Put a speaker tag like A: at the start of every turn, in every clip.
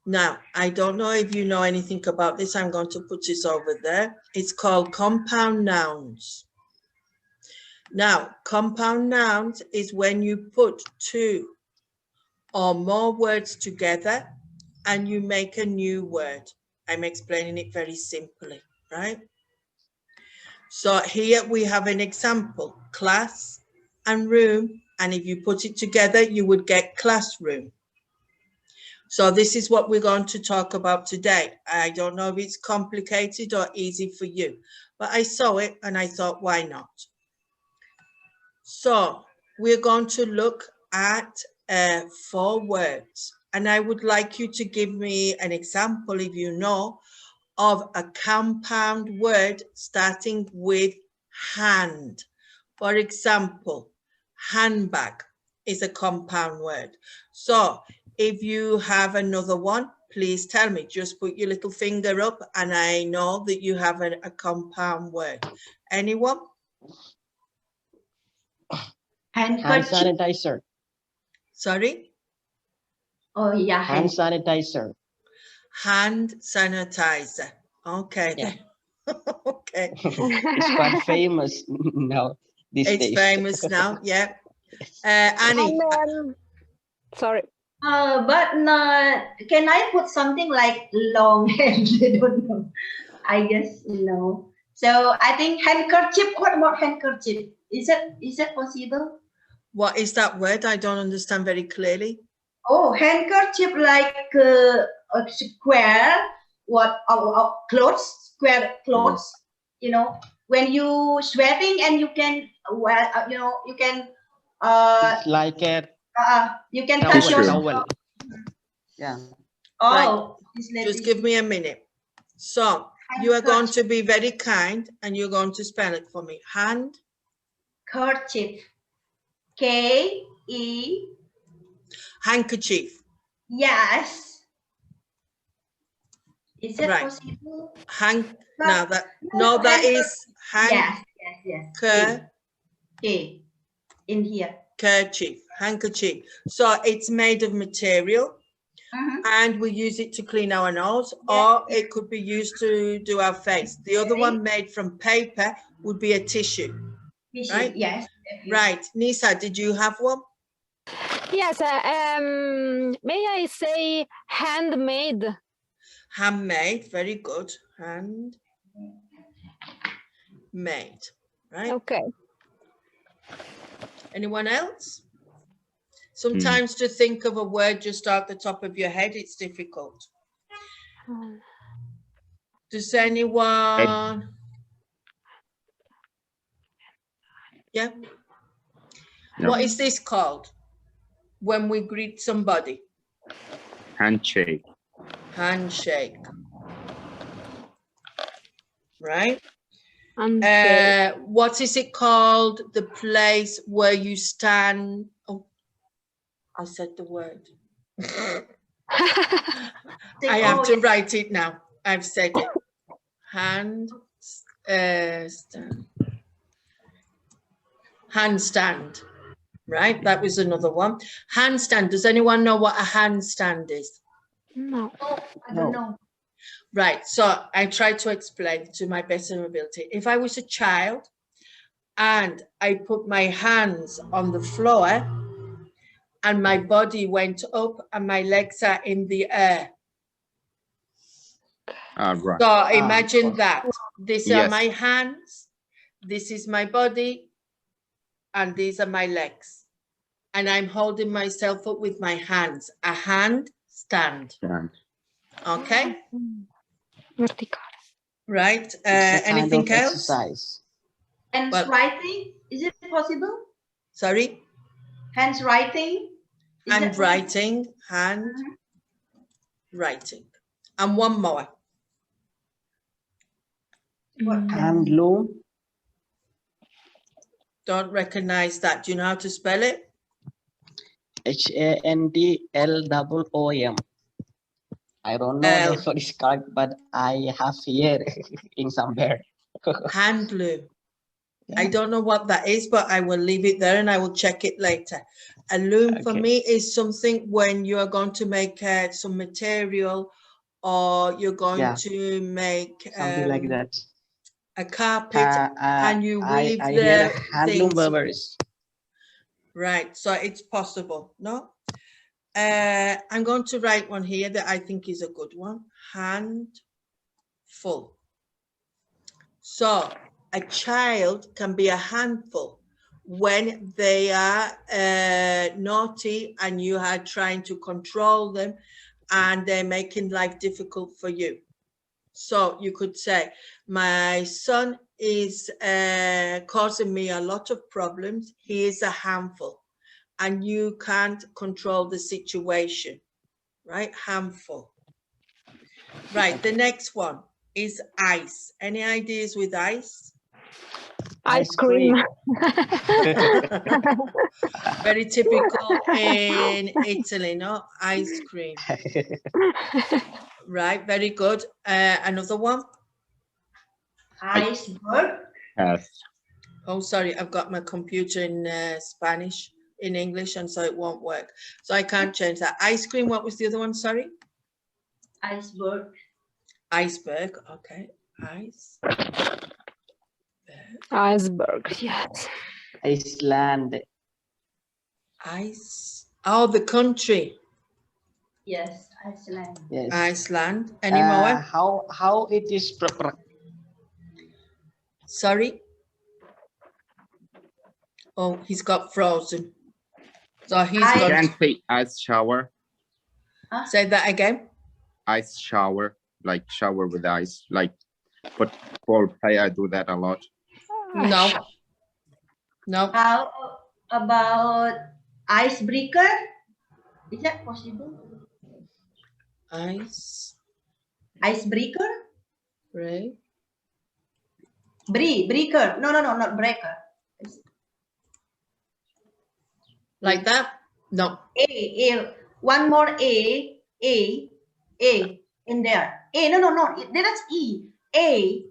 A: Now, I don't know if you know anything about this. I'm going to put this over there. It's called compound nouns. Now, compound nouns is when you put two or more words together and you make a new word. I'm explaining it very simply, right? So here we have an example, class and room. And if you put it together, you would get classroom. So this is what we're going to talk about today. I don't know if it's complicated or easy for you, but I saw it and I thought, why not? So we're going to look at 4 words, and I would like you to give me an example, if you know, of a compound word starting with hand. For example, handbag is a compound word. So if you have another one, please tell me. Just put your little finger up and I know that you have a compound word. Anyone?
B: Hand
C: sanitizer.
A: Sorry?
B: Oh yeah,
C: Hand sanitizer.
A: Hand sanitizer. Okay.
C: Yeah.
A: Okay.
C: It's quite famous now these days.
A: It's famous now, yeah. Annie.
D: Sorry.
B: But can I put something like long hand? I don't know. I guess no. So I think handkerchief. What about handkerchief? Is it possible?
A: What is that word? I don't understand very clearly.
B: Oh, handkerchief like a square. What clothes? Square clothes. You know, when you sweating and you can wear. You can.
C: It's like a
B: you can
C: towel.
B: touch your
C: Towel. Yeah.
B: Oh,
A: right. Just give me a minute. So you are going to be very kind and you're going to spell it for me. Hand.
B: Kerchief. K-E.
A: Handkerchief.
B: Yes. Is it
A: right.
B: possible?
A: Now that no, that is hand.
B: Yes. K. In here.
A: Kerchief. Handkerchief. So it's made of material. And we use it to clean our nose, or it could be used to do our face. The other one made from paper would be a tissue. Right?
B: Yes.
A: Right. Nisa, did you have one?
D: Yes. May I say handmade?
A: Handmade. Very good. Handmade. Right?
D: Okay.
A: Anyone else? Sometimes to think of a word just out the top of your head, it's difficult. Does anyone? Yeah. No. What is this called when we greet somebody?
E: Handshake.
A: Handshake. Right? What is it called? The place where you stand. Oh, I said the word. I have to write it now. I've said it. Handstand. Right? That was another one. Handstand. Does anyone know what a handstand is?
D: No.
B: I don't know.
A: Right. So I try to explain to my best of my ability. If I was a child and I put my hands on the floor and my body went up and my legs are in the air.
E: Right.
A: So imagine that. These are my hands, this is my body, and these are my legs. And I'm holding myself up with my hands. A handstand. Okay?
D: Vertical.
A: Right. Anything else?
C: Exercise.
B: Hands writing, is it possible?
A: Sorry?
B: Hands writing.
A: Hand writing. Hand writing. And one more.
C: Handloom.
A: Don't recognize that. Do you know how to spell it?
C: Handloom. I don't know if it's correct, but I have here in somewhere.
A: Handloom. I don't know what that is, but I will leave it there and I will check it later. A loom for
C: Okay.
A: me is something when you are going to make some material, or you're going
C: Yeah.
A: to make
C: Something like that.
A: a carpet, and you weave
C: I
A: the
C: hear handloom
A: things.
C: weavers.
A: Right, so it's possible, no? I'm going to write one here that I think is a good one. Handful. So a child can be a handful when they are naughty and you are trying to control them and they're making life difficult for you. So you could say, my son is causing me a lot of problems. He is a handful, and you can't control the situation, right? Handful. Right, the next one is ice. Any ideas with ice?
D: Ice cream.
A: Very typical in Italy, no? Ice cream. Right, very good. Another one?
B: Iceberg.
E: Yes.
A: Oh, sorry, I've got my computer in Spanish, in English, and so it won't work. So I can't change that. Ice cream, what was the other one, sorry?
B: Iceberg.
A: Iceberg, okay.
D: Iceberg, yes.
C: Iceland.
A: Oh, the country.
B: Yes, Iceland.
C: Yes.
A: Iceland. Any more?
C: How it is proper?
A: Sorry? Oh, he's got frozen. So he's
B: I-
A: got.
E: Can't say ice shower.
A: Say that again.
E: Ice shower, like shower with ice. Like, but for play, I do that a lot.
A: No. No.
B: How about icebreaker? Is that possible? Icebreaker?
A: Right.
B: Breaker. No, not breaker.
A: Like that? No.
B: A. One more A in there. No. That's E. A.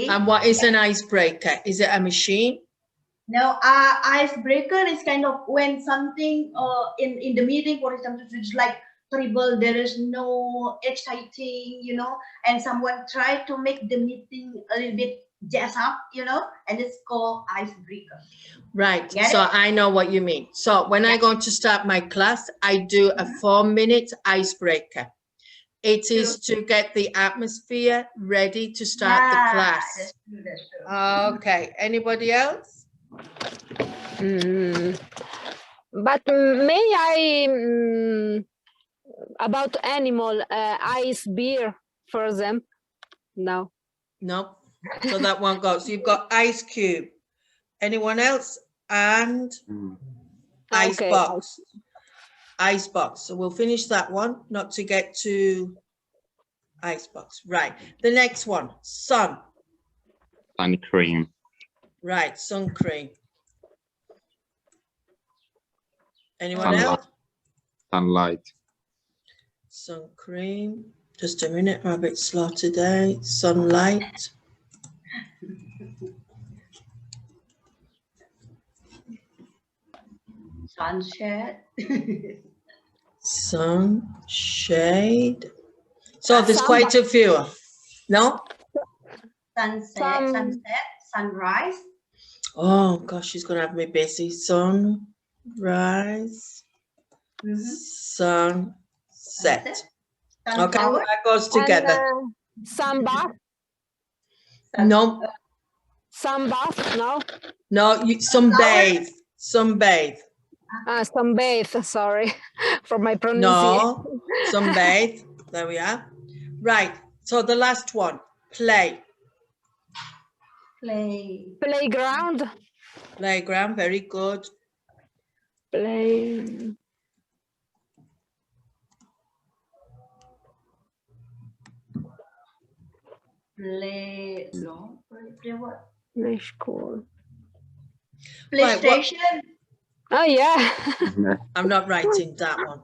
A: And what is an icebreaker? Is it a machine?
B: No, icebreaker is kind of when something in the meeting, for example, it's like terrible, there is no exciting, and someone tried to make the meeting a little bit jazz up, and it's called icebreaker.
A: Right.
B: Get
A: So
B: it?
A: I know what you mean. So when I go to start my class, I do a 4-minute icebreaker. It is to get the atmosphere ready to start the class.
B: That's true.
A: Okay. Anybody else?
D: But may I about animal ice beer for them? No.
A: No. So that one goes. So you've got ice cube. Anyone else? And ice
D: Okay.
A: box. Ice box. So we'll finish that one, not to get to ice box. Right. The next one, sun.
E: Sun cream.
A: Right, sun cream. Anyone
E: Sunlight.
A: else?
E: Sunlight.
A: Sun cream. Just a minute, I'm a bit slow today. Sunlight.
B: Sunshade.
A: Sunshade. So there's quite a few. No?
B: Sunset, sunrise.
A: Oh gosh, she's gonna have me busy. Sunrise. Sunset. Okay,
B: Sunflower.
A: that goes together.
D: Sun bath?
A: No,
D: Sun bath? No.
A: no, sunbathe. Sunbathe.
D: Sunbathe, sorry for my pronunciation.
A: No, sunbathe. There we are. Right. So the last one, play.
D: Playground.
A: Playground, very good.
D: Play.
B: What?
D: Play school.
B: PlayStation.
A: Right,
D: Oh yeah.
A: I'm not writing that one.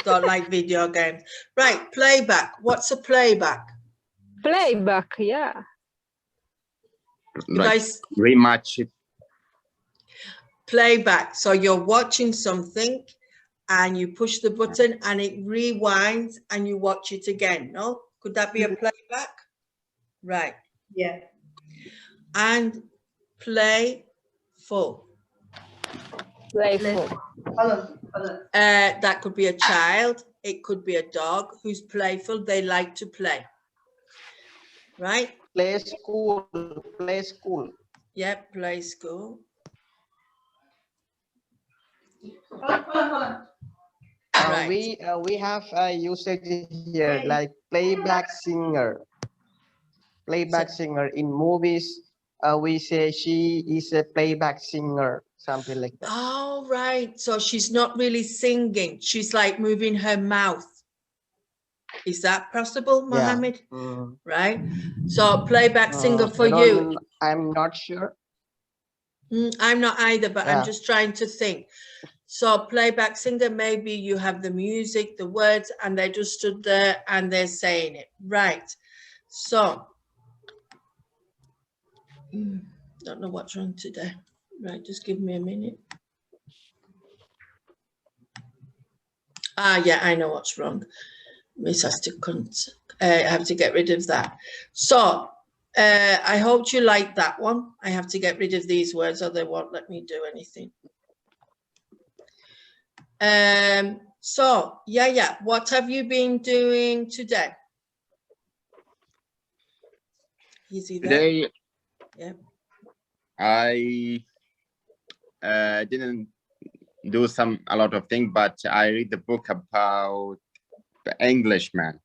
A: Don't like video games. Right, playback. What's a playback?
D: Playback, yeah.
A: You
E: Like
A: guys,
E: rematch it.
A: Playback. So you're watching something and you push the button and it rewinds and you watch it again. No? Could that be a playback? Right.
B: Yeah.
A: And playful.
D: Playful.
B: Hold on.
A: That could be a child. It could be a dog who's playful. They like to play. Right?
C: Play school. Play school.
A: Yep, play school.
B: Hold on.
A: Right.
C: We have a usage here like playback singer. Playback singer in movies. We say she is a playback singer, something like that.
A: Oh, right. So she's not really singing. She's like moving her mouth. Is that possible, Mohammed?
C: Yeah. Mm.
A: Right. So playback singer for you.
C: I'm not sure.
A: I'm not either, but
C: Yeah.
A: I'm just trying to think. So playback singer, maybe you have the music, the words, and they just stood there and they're saying it. Right. So, don't know what's wrong today. Right, just give me a minute. Ah, yeah, I know what's wrong. Miss has to I have to get rid of that. So, I hope you like that one. I have to get rid of these words or they won't let me do anything. So, yeah, what have you been doing today? Is he there?
E: Today,
A: Yeah.
E: I didn't do a lot of things, but I read the book about the Englishman.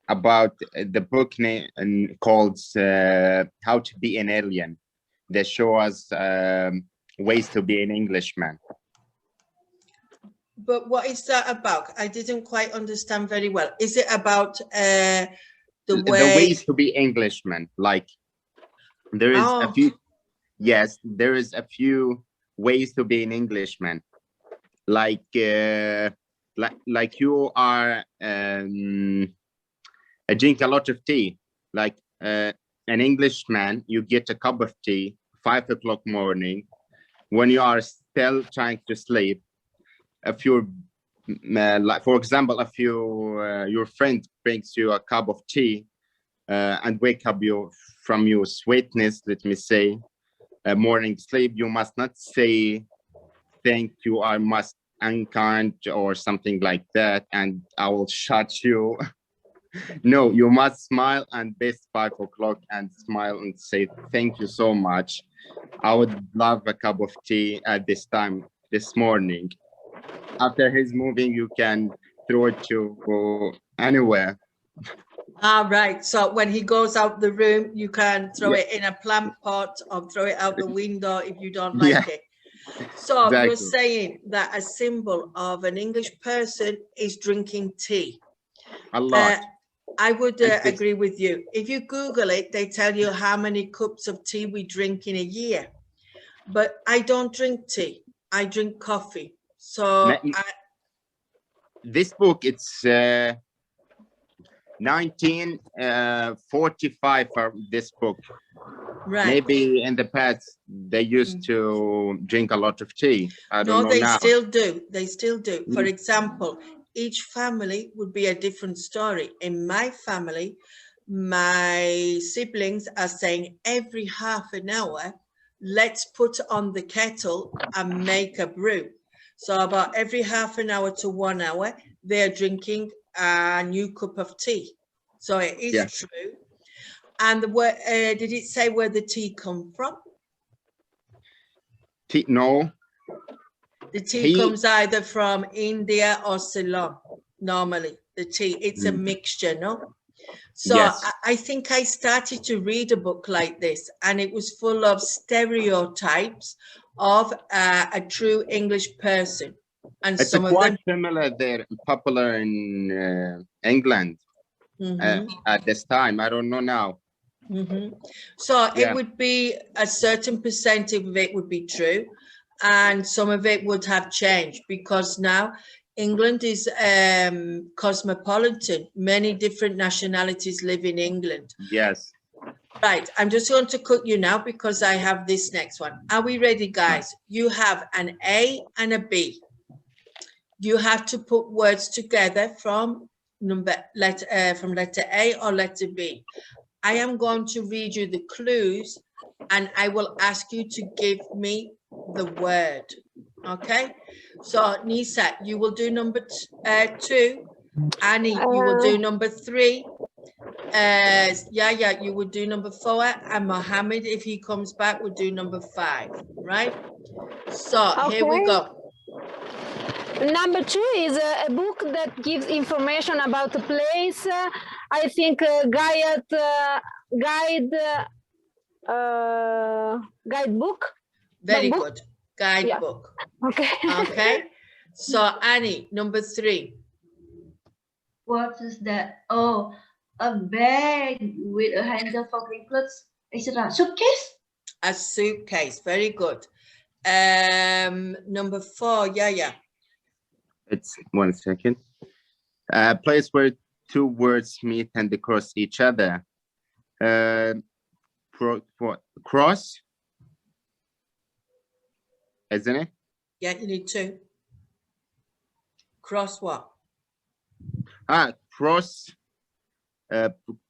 E: About the book name called How to Be an Alien. They show us ways to be an Englishman.
A: But what is that about? I didn't quite understand very well. Is it about the
E: ways to be Englishman? Like there is a few. Yes, there is a few ways to be an Englishman. Like you are drink a lot of tea. Like an Englishman, you get a cup of tea 5 o'clock morning when you are still trying to sleep. If you're like, for example, if your friend brings you a cup of tea and wake up you from your sweetness, let me say, morning sleep, you must not say thank you, I must unkind or something like that, and I will shut you. No, you must smile and best 5 o'clock and smile and say thank you so much. I would love a cup of tea at this time this morning. After he's moving, you can throw it to anywhere.
A: Ah, right. So when he goes out the room, you can throw it in a plant pot or throw it out the window if you don't like it. So
E: exactly.
A: You're saying that a symbol of an English person is drinking tea.
E: A lot.
A: I would agree with you. If you Google it, they tell you how many cups of tea we drink in a year. But I don't drink tea. I drink coffee. So
E: this book, it's 1945 for this book. Right. Maybe in the past they used to drink a lot of tea. I don't know
A: they
E: now.
A: Still do. They still do. For example, each family would be a different story. In my family, my siblings are saying every half an hour, let's put on the kettle and make a brew. So about every half an hour to 1 hour, they're drinking a new cup of tea. So it is true. And did it say where the tea come from?
E: Tea, no.
A: The tea comes either from India or Ceylon, normally, the tea. It's a mixture, no? So I think I started to read a book like this, and it was full of stereotypes of a true English person. And
E: it's
A: some
E: quite
A: of them
E: similar. They're popular in England at this time. I don't know now.
A: So it would be a certain percentage of it would be true, and some of it would have changed because now England is cosmopolitan. Many different nationalities live in England.
E: Yes.
A: Right, I'm just going to cut you now because I have this next one. Are we ready, guys? You have an A and a B. You have to put words together from letter A or letter B. I am going to read you the clues and I will ask you to give me the word. Okay? So, Nisa, you will do number 2. Annie, you will do number 3. Yeah, you would do number 4, and Mohammed, if he comes back, would do number 5, right? So here we go.
D: Number 2 is a book that gives information about a place. I think guidebook.
A: Very
D: book?
A: good. Guidebook.
D: Yeah. Okay.
A: Okay. So Annie, number 3.
B: What is that? Oh, a bag with a handle for clothes. Is it a suitcase?
A: A suitcase. Very good. Number 4. Yeah.
E: It's 1 second. A place where 2 words meet and they cross each other. Cross, isn't it?
A: Yeah, you need 2. Cross what?
E: Cross.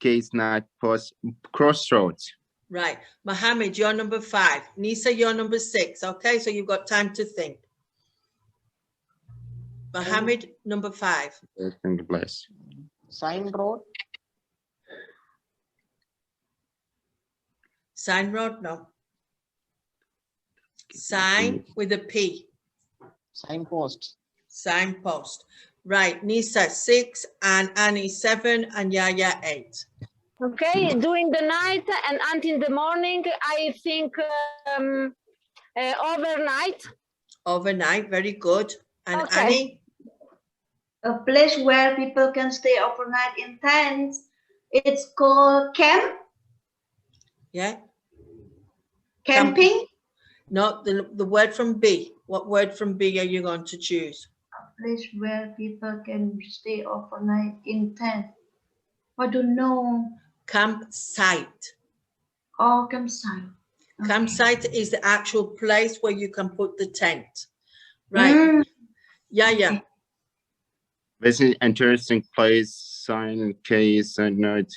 E: Case night post crossroads.
A: Right. Mohammed, you're number 5. Nisa, you're number 6. Okay, so you've got time to think. Mohammed, number 5.
E: Place.
C: Sign road.
A: Sign road, no. Sign with a P.
C: Signpost.
A: Signpost. Right, Nisa 6 and Annie 7 and Yaya 8.
D: Okay, during the night and until the morning, I think overnight.
A: Overnight, very good. And
D: Okay.
A: Annie?
B: A place where people can stay overnight in tents. It's called camp.
A: Yeah.
B: Camping.
A: No, the word from B. What word from B are you going to choose?
B: A place where people can stay overnight in tent. I don't know.
A: Campsite.
B: Oh, campsite. Okay.
A: Campsite is the actual place where you can put the tent. Right. Yeah.
E: This is an interesting place. Sign case and note.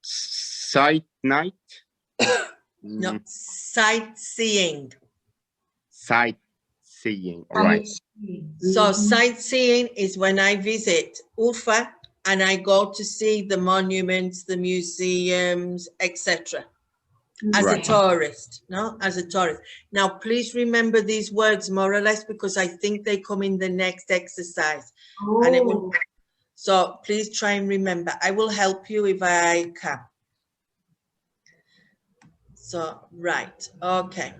E: Sight night.
A: No, sightseeing.
E: Sightseeing. All right.
A: So sightseeing is when I visit Urfa and I go to see the monuments, the museums, etc. As a tourist, no? As a tourist. Now, please remember these words more or less because I think they come in the next exercise.
B: Oh.
A: And it will, so please try and remember. I will help you if I can. So, right, okay.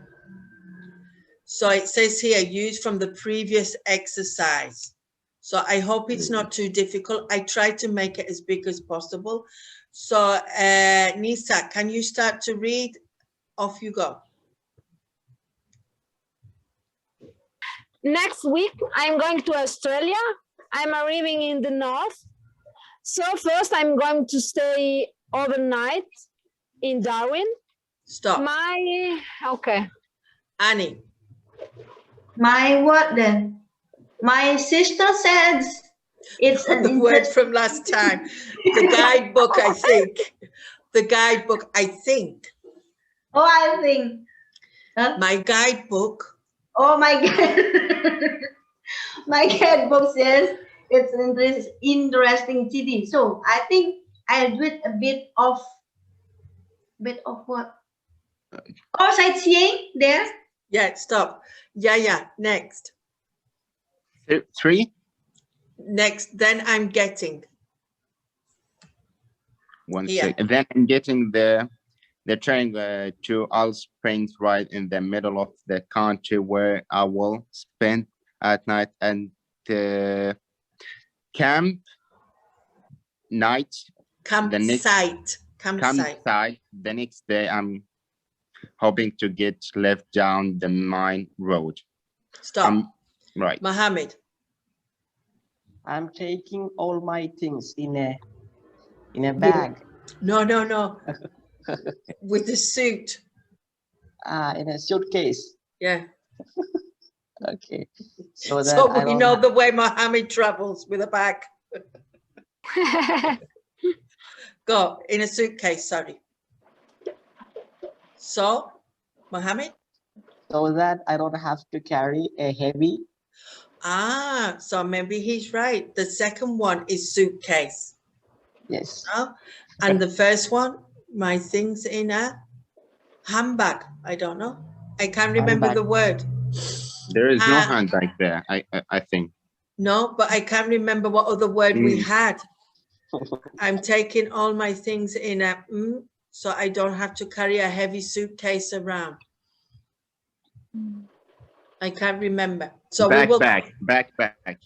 A: So it says here, used from the previous exercise. So I hope it's not too difficult. I try to make it as big as possible. So Nisa, can you start to read? Off you go.
D: Next week, I'm going to Australia. I'm arriving in the north. So first I'm going to stay overnight in Darwin.
A: Stop.
D: Okay.
A: Annie.
B: My what then? My sister says it's
A: the word from last time. The guidebook, I think. The guidebook, I think.
B: Oh, I think. Huh?
A: My guidebook.
B: Oh my God. My guidebook says it's an interesting city. So I think I'll do it a bit of what? Oh, sightseeing there.
A: Yeah, stop. Yeah. Next.
E: 3.
A: Next, then I'm getting.
E: 1
A: Here.
E: second. And then I'm getting the train to Alice Springs, right in the middle of the country where I will spend at night and camp night.
A: Campsite.
E: Campsite. The next day, I'm hoping to get left down the main road.
A: Stop.
E: Right.
A: Mohammed.
C: I'm taking all my things in a bag.
A: No. With the suit.
C: In a suitcase.
A: Yeah.
C: Okay. So that
A: So
C: I
A: we
C: don't
A: know
C: have-
A: the way Mohammed travels with a bag. Go in a suitcase, sorry. So, Mohammed?
C: so that I don't have to carry a heavy.
A: Ah, so maybe he's right. The second one is suitcase.
C: Yes.
A: No? And the first one, my things in a handbag. I don't know. I can't remember
C: Handbag.
A: the word.
E: There is no
A: Ah.
E: handbag there, I think.
A: No, but I can't remember what other word we
E: Mm.
A: had. I'm taking all my things in a so I don't have to carry a heavy suitcase around. I can't remember. So we will.
E: Backpack.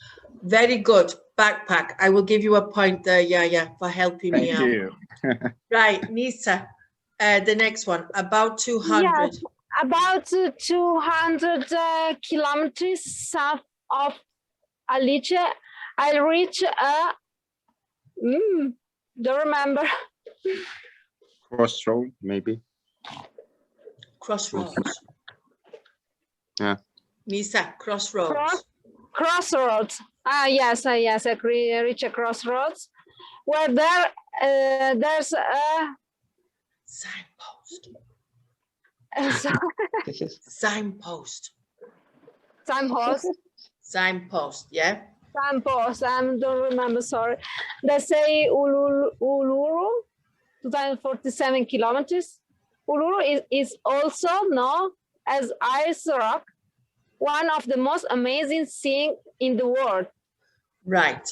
A: Very good. Backpack. I will give you a point there, yeah, for helping me
E: Thank
A: out.
E: you.
A: Right, Nisa. The next one, about 200.
D: Yes, about 200 kilometers south of Alice, I reach a, don't remember.
E: Crossroad, maybe.
A: Crossroads.
E: Yeah.
A: Nisa, crossroads.
D: Crossroads. Yes, I reach a crossroads where there's a
A: Signpost.
D: signpost.
A: Signpost, yeah.
D: Signpost. I don't remember. Sorry. They say Uluru, 2047 kilometers. Uluru is also known as Ice Rock, one of the most amazing things in the world.
A: Right.